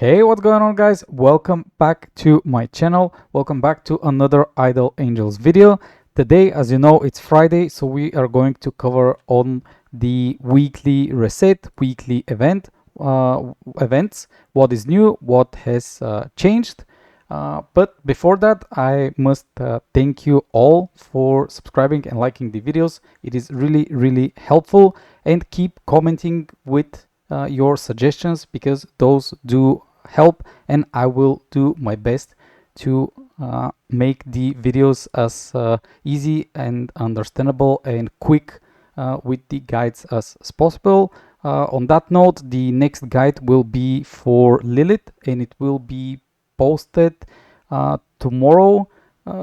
Hey, what's going on, guys? Welcome back to my channel. Welcome back to another Idle Angels video. Today, as you know, it's Friday, so we are going to cover on the weekly reset, weekly events, what is new, what has changed. But before that, I must thank you all for subscribing and liking the videos. It is really helpful, and keep commenting with your suggestions because those do help, and I will do my best to make the videos as easy and understandable and quick with the guides as possible. On that note, the next guide will be for Lilith, and it will be posted tomorrow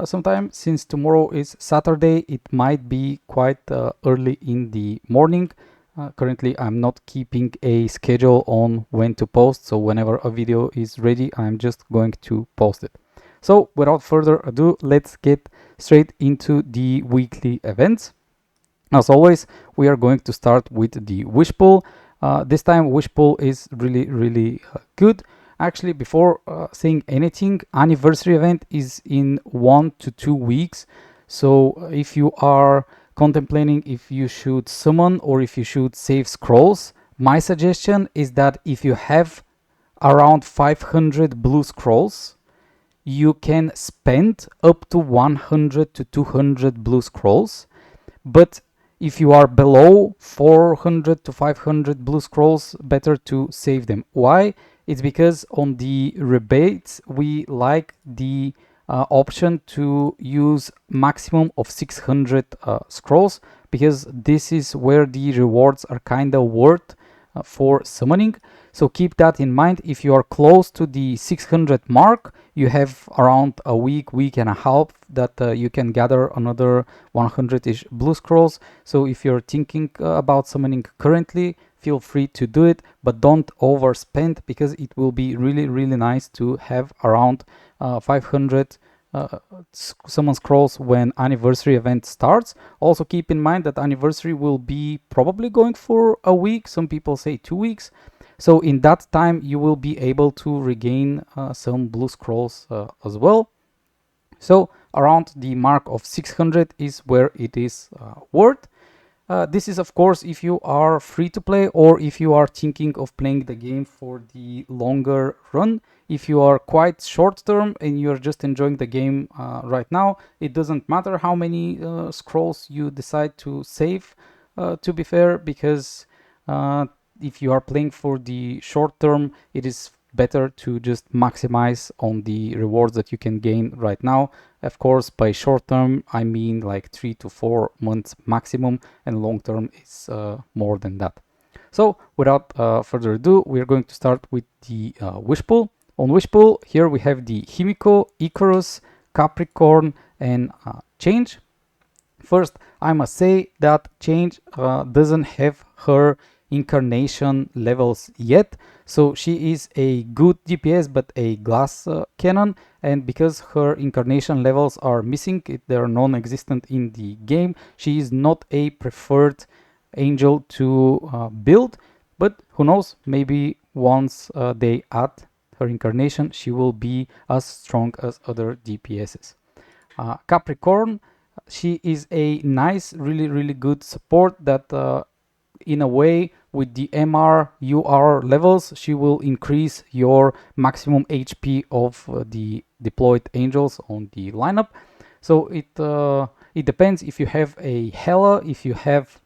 sometime. Since tomorrow is Saturday, it might be quite early in the morning. Currently, I'm not keeping a schedule on when to post, so whenever a video is ready, I'm just going to post it. So without further ado, let's get straight into the weekly events. As always, we are going to start with the wish pool. This time wish pool is really good. Actually, before saying anything, anniversary event is in 1 to 2 weeks. So if you are contemplating if you should summon or if you should save scrolls, my suggestion is that if you have around 500 blue scrolls, you can spend up to 100 to 200 blue scrolls. But if you are below 400 to 500 blue scrolls, better to save them. Why? It's because on the rebates we like the option to use maximum of 600 scrolls, because this is where the rewards are kind of worth for summoning. So keep that in mind. If you are close to the 600 mark, you have around a week and a half that you can gather another 100-ish blue scrolls. So if you're thinking about summoning currently, feel free to do it, but don't overspend, because it will be really nice to have around 500 summon scrolls when anniversary event starts. Also keep in mind that anniversary will be probably going for a week. Some people say 2 weeks. So in that time you will be able to regain some blue scrolls as well. So around the mark of 600 is where it is worth. This is of course if you are free to play, or if you are thinking of playing the game for the longer run. If you are quite short term and you're just enjoying the game right now, it doesn't matter how many scrolls you decide to save, to be fair, because if you are playing for the short term, it is better to just maximize on the rewards that you can gain right now. Of course, by short term, I mean like 3 to 4 months maximum, and long term is more than that. So without further ado, we are going to start with the wish pool. On wish pool, here we have the Himiko, Icarus, Capricorn, and Change. First, I must say that Change doesn't have her Incarnation levels yet, so she is a good DPS but a glass cannon, and because her Incarnation levels are missing, they are non-existent in the game, she is not a preferred angel to build. But who knows, maybe once they add her Incarnation, she will be as strong as other DPSs. Capricorn, she is a nice, really good support that in a way, with the MR UR levels, she will increase your maximum HP of the deployed angels on the lineup. So it depends if you have a Hela, if you have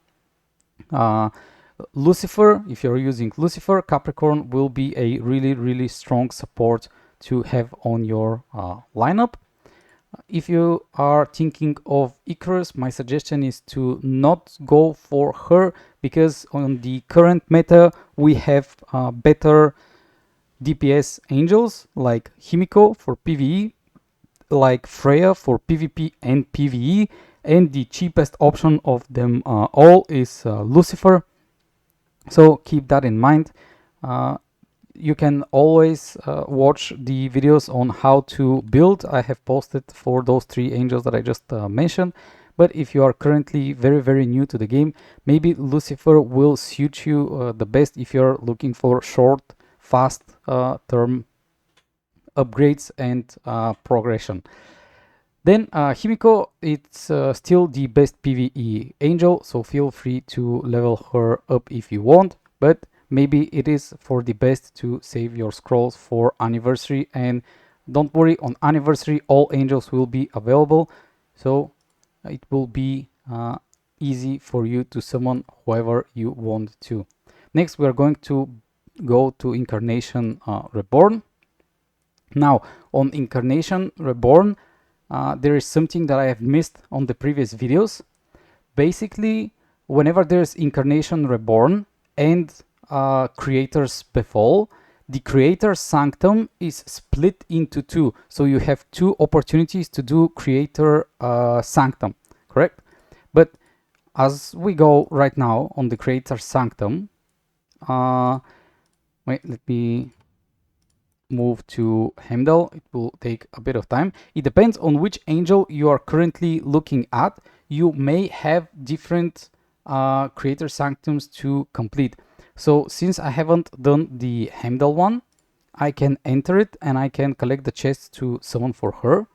Lucifer. If you're using Lucifer, Capricorn will be a really strong support to have on your lineup. If you are thinking of Icarus, my suggestion is to not go for her, because on the current meta we have better DPS angels like Himiko for PvE, like Freya for PvP and PvE, and the cheapest option of them all is Lucifer. So keep that in mind. You can always watch the videos on how to build. I have posted for those 3 angels that I just mentioned. But if you are currently very new to the game, maybe Lucifer will suit you the best if you're looking for short fast term upgrades and progression. Then Himiko, it's still the best PvE angel, so feel free to level her up if you want, but maybe it is for the best to save your scrolls for anniversary. And don't worry, on anniversary all angels will be available, so it will be easy for you to summon whoever you want to. Next we are going to go to Incarnation Reborn. Now on Incarnation Reborn, there is something that I have missed on the previous videos. Basically, whenever there's Incarnation Reborn and Creator's Befall, the Creator's Sanctum is split into two. So you have two opportunities to do Creator Sanctum, correct? But as we go right now on the Creator Sanctum, wait, let me move to Heimdall. It will take a bit of time. It depends on which angel you are currently looking at. You may have different Creator Sanctums to complete. So since I haven't done the Heimdall one, I can enter it and I can collect the chests to summon for her.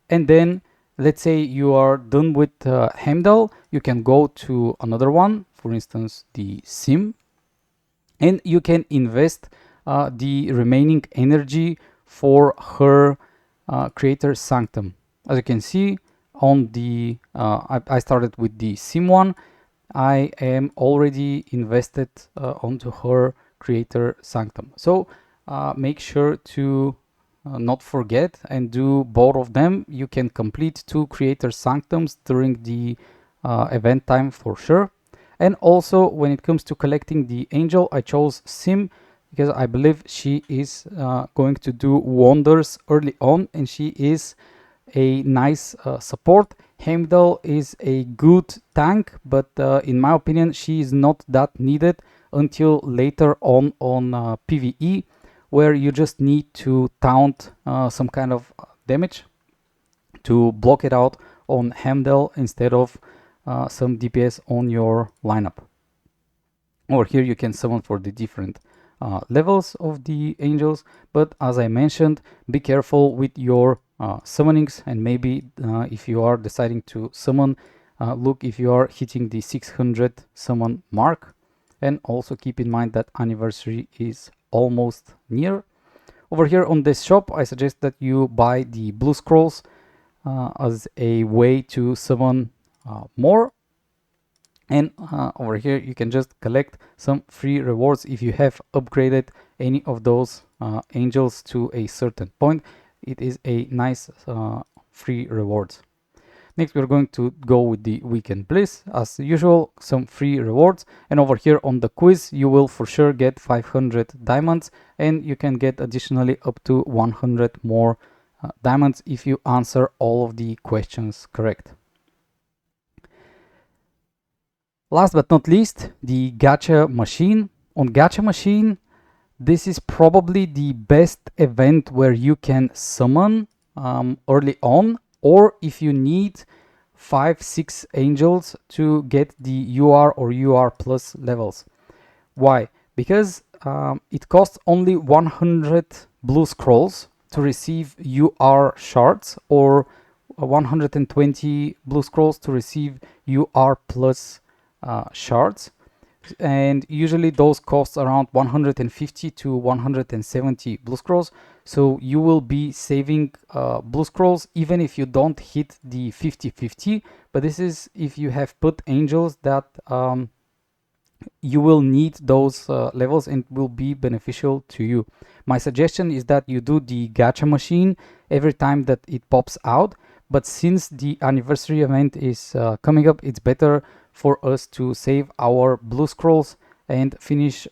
And then let's say you are done with Heimdall, you can go to another one, for instance the Sim, and you can invest the remaining energy for her Creator Sanctum. As you can see on the I started with the Sim one. I am already invested onto her Creator Sanctum. So make sure to not forget and do both of them. You can complete 2 Creator Sanctums during the event time for sure. And also when it comes to collecting the angel, I chose Sim because I believe she is going to do wonders early on, and she is a nice support. Heimdall is a good tank, but in my opinion she is not that needed until later on PvE, where you just need to taunt some kind of damage to block it out on Heimdall instead of some DPS on your lineup. Over here you can summon for the different levels of the angels, but as I mentioned, be careful with your summonings, and maybe if you are deciding to summon, look if you are hitting the 600 summon mark, and also keep in mind that anniversary is almost near. Over here on this shop, I suggest that you buy the blue scrolls as a way to summon more. And over here you can just collect some free rewards if you have upgraded any of those angels to a certain point. It is a nice free rewards. Next we're going to go with the weekend bliss. As usual, some free rewards, and over here on the quiz you will for sure get 500 diamonds, and you can get additionally up to 100 more diamonds if you answer all of the questions correct. Last but not least, the Gacha Machine. On Gacha Machine, this is probably the best event where you can summon early on, or if you need 5-6 angels to get the UR or UR plus levels. Why? Because it costs only 100 blue scrolls to receive UR shards, or 120 blue scrolls to receive UR plus shards, and usually those cost around 150 to 170 blue scrolls. So you will be saving blue scrolls even if you don't hit the 50-50, but this is if you have put angels that you will need those levels and will be beneficial to you. My suggestion is that you do the Gacha Machine every time that it pops out, but since the anniversary event is coming up, it's better for us to save our blue scrolls and finish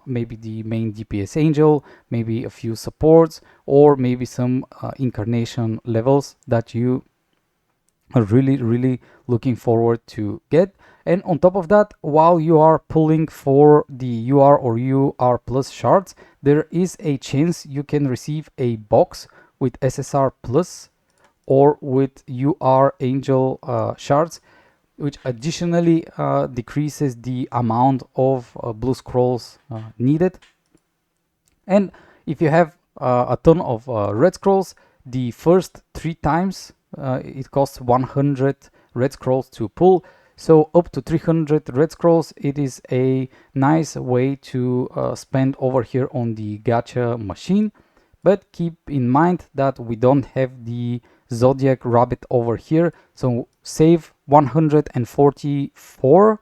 maybe the main DPS angel, maybe a few supports, or maybe some incarnation levels that you are really looking forward to get. And on top of that, while you are pulling for the UR or UR plus shards, there is a chance you can receive a box with SSR plus or with UR angel shards, which additionally decreases the amount of blue scrolls needed. And if you have a ton of red scrolls, the first 3 times it costs 100 red scrolls to pull. So up to 300 red scrolls, it is a nice way to spend over here on the gacha machine. But keep in mind that we don't have the zodiac rabbit over here, so save 144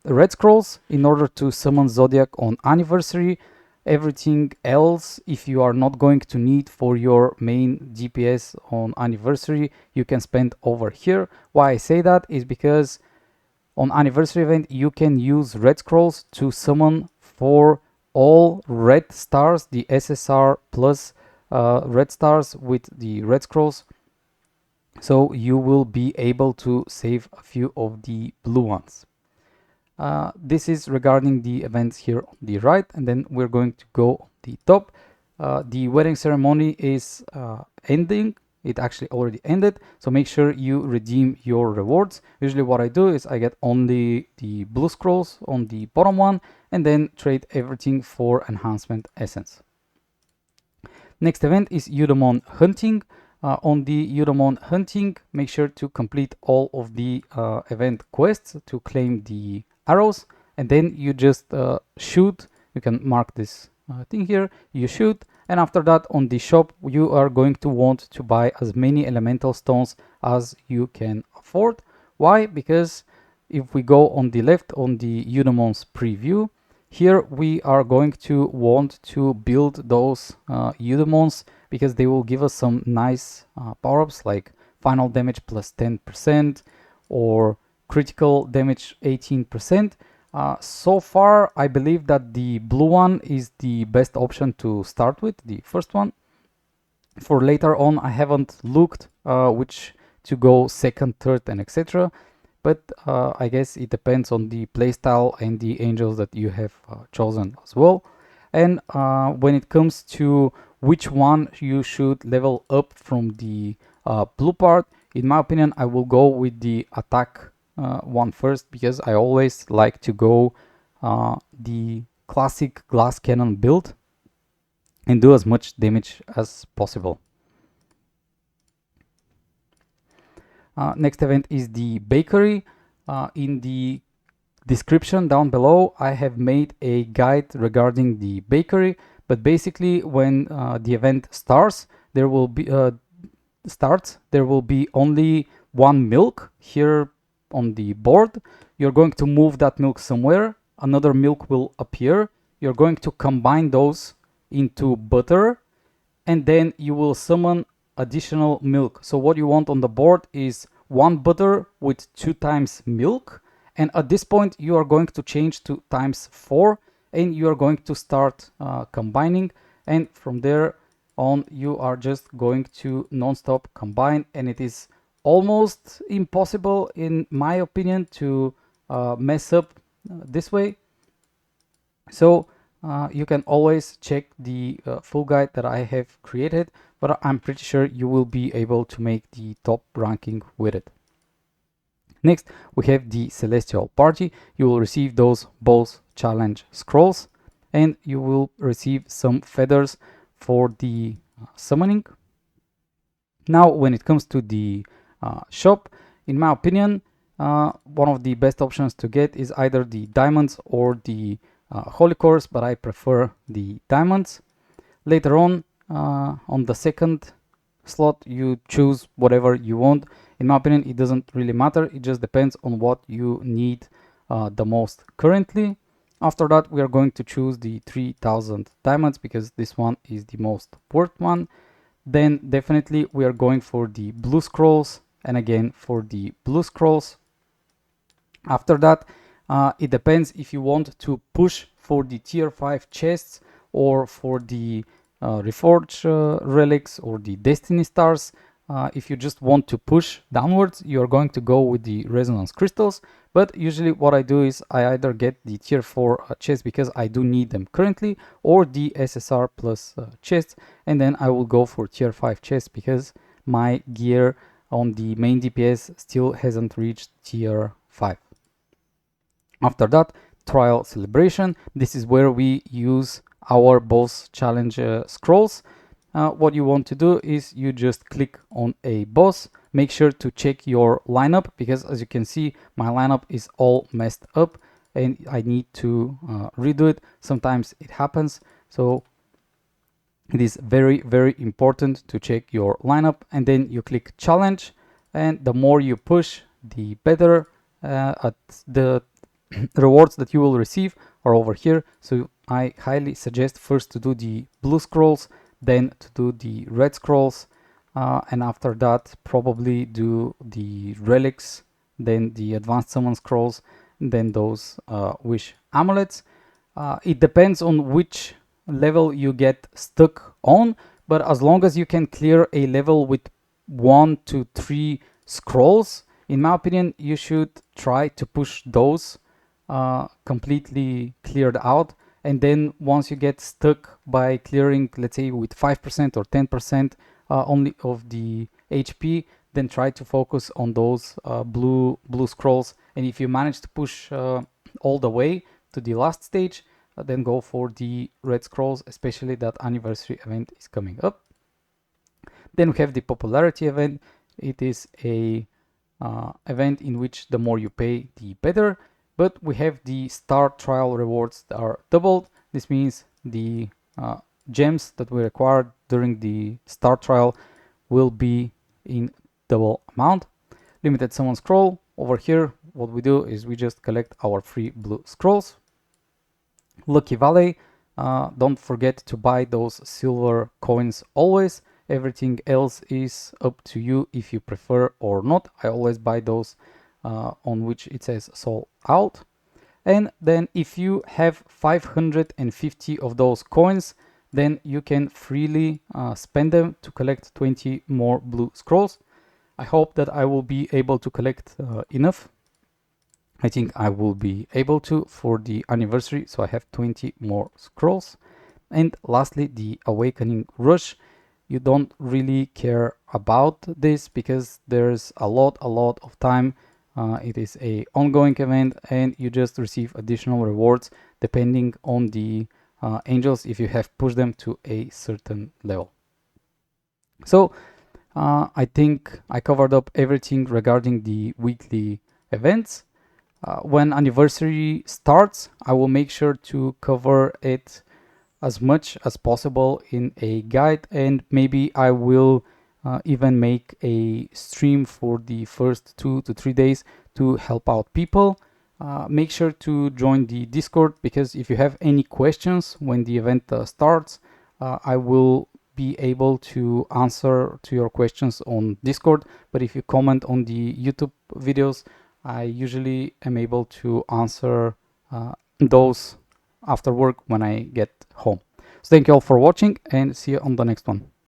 red scrolls in order to summon zodiac on anniversary. Everything else, if you are not going to need for your main DPS on anniversary, you can spend over here. Why I say that is because on anniversary event you can use red scrolls to summon for all red stars, the SSR plus red stars with the red scrolls, so you will be able to save a few of the blue ones. This is regarding the events here on the right, and then we're going to go on the top. The wedding ceremony is ending. It actually already ended, so make sure you redeem your rewards. Usually what I do is I get only the blue scrolls on the bottom one and then trade everything for enhancement essence. Next event is Eudomons Hunting. On the Eudomons Hunting, make sure to complete all of the event quests to claim the arrows, and then you just shoot. You can mark this thing here, you shoot, and after that on the shop you are going to want to buy as many elemental stones as you can afford. Why? Because if we go on the left on the Eudomons preview, here we are going to want to build those Eudomons because they will give us some nice power-ups like final damage plus 10% or critical damage 18%. So far I believe that the blue one is the best option to start with, the first one. For later on I haven't looked which to go second, third and etc. But I guess it depends on the playstyle and the angels that you have chosen as well. And when it comes to which one you should level up from the blue part, in my opinion I will go with the attack one first, because I always like to go the classic glass cannon build and do as much damage as possible. Next event is the bakery. In the description down below I have made a guide regarding the bakery, but basically when the event starts there will be only one milk here on the board. You're going to move that milk somewhere, another milk will appear, you're going to combine those into butter, and then you will summon additional milk. So what you want on the board is one butter with 2 times milk, and at this point you are going to change to times 4 and you are going to start combining, and from there on you are just going to non-stop combine, and it is almost impossible in my opinion to mess up this way. So you can always check the full guide that I have created, but I'm pretty sure you will be able to make the top ranking with it. Next, we have the Celestial Party. You will receive those boss challenge scrolls, and you will receive some feathers for the summoning. Now, when it comes to the shop, in my opinion, one of the best options to get is either the diamonds or the holy cores, but I prefer the diamonds. Later on the second slot, you choose whatever you want. In my opinion, it doesn't really matter. It just depends on what you need the most currently. After that, we are going to choose the 3000 diamonds because this one is the most worth one. Then definitely we are going for the blue scrolls, and again for the blue scrolls. After that, it depends if you want to push for the tier 5 chests or for the reforge relics or the destiny stars. If you just want to push downwards, you are going to go with the resonance crystals, but usually what I do is I either get the tier 4 chests because I do need them currently, or the SSR plus chests, and then I will go for tier 5 chests because my gear on the main DPS still hasn't reached tier 5. After that, trial celebration. This is where we use our boss challenge scrolls, what you want to do is you just click on a boss. Make sure to check your lineup, because as you can see, my lineup is all messed up and I need to redo it. Sometimes it happens, so it is very, very important to check your lineup. And then you click challenge, and the more you push, the better. At the rewards that you will receive are over here, so I highly suggest first to do the blue scrolls, then to do the red scrolls, and after that probably do the relics, then the advanced summon scrolls, then those wish amulets. It depends on which level you get stuck on, but as long as you can clear a level with 1 to 3 scrolls, in my opinion, you should try to push those completely cleared out. And then once you get stuck by clearing, let's say with 5% or 10% only of the HP, then try to focus on those blue scrolls. And if you manage to push all the way to the last stage, then go for the red scrolls, especially that anniversary event is coming up. Then we have the popularity event. It is a event in which the more you pay, the better. But we have the star trial rewards that are doubled. This means the gems that we acquired during the star trial will be in double amount. Limited summon scroll. Over here, what we do is we just collect our free blue scrolls. Lucky Valley. Don't forget to buy those silver coins always. Everything else is up to you if you prefer or not. I always buy those on which it says sold out. And then if you have 550 of those coins, then you can freely spend them to collect 20 more blue scrolls. I hope that I will be able to collect enough. I think I will be able to for the anniversary, so I have 20 more scrolls. And lastly, the Awakening Rush. You don't really care about this because there's a lot of time. It is a ongoing event and you just receive additional rewards depending on the angels if you have pushed them to a certain level. So I think I covered up everything regarding the weekly events. When anniversary starts, I will make sure to cover it as much as possible in a guide, and maybe I will even make a stream for the first 2 to 3 days to help out people. Make sure to join the Discord, because if you have any questions when the event starts, I will be able to answer to your questions on Discord. But if you comment on the YouTube videos, I usually am able to answer those after work when I get home. So thank you all for watching and see you on the next one.